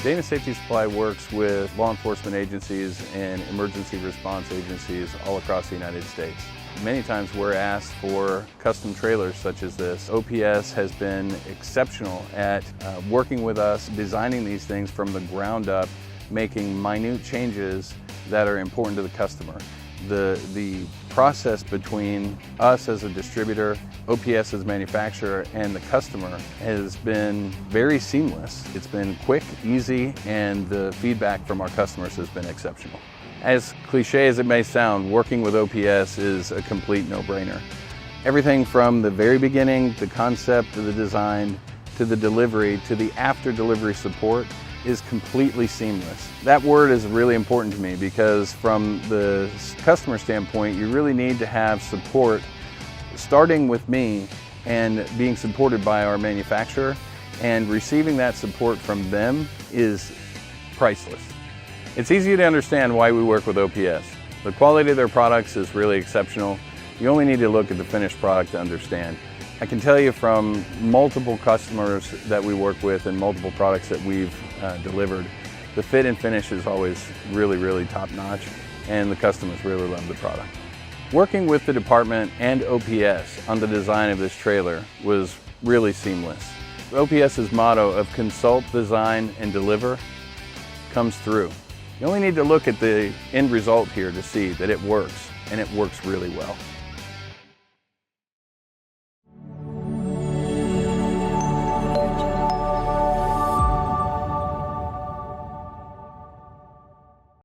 Dana Safety Supply works with law enforcement agencies and emergency response agencies all across the United States. Many times we're asked for custom trailers such as this. OPS has been exceptional at working with us, designing these things from the ground up, making minute changes that are important to the customer. The process between us as a distributor, OPS as a manufacturer, and the customer has been very seamless. It's been quick, easy, and the feedback from our customers has been exceptional. As cliche as it may sound, working with OPS is a complete no-brainer. Everything from the very beginning, the concept to the design, to the delivery, to the after-delivery support is completely seamless. That word is really important to me because from the customer standpoint, you really need to have support starting with me and being supported by our manufacturer, and receiving that support from them is priceless. It's easy to understand why we work with OPS. The quality of their products is really exceptional. You only need to look at the finished product to understand. I can tell you from multiple customers that we work with and multiple products that we've delivered, the fit and finish is always really top-notch, and the customers really love the product. Working with the department and OPS on the design of this trailer was really seamless. OPS's motto of consult, design, and deliver comes through. You only need to look at the end result here to see that it works, and it works really well.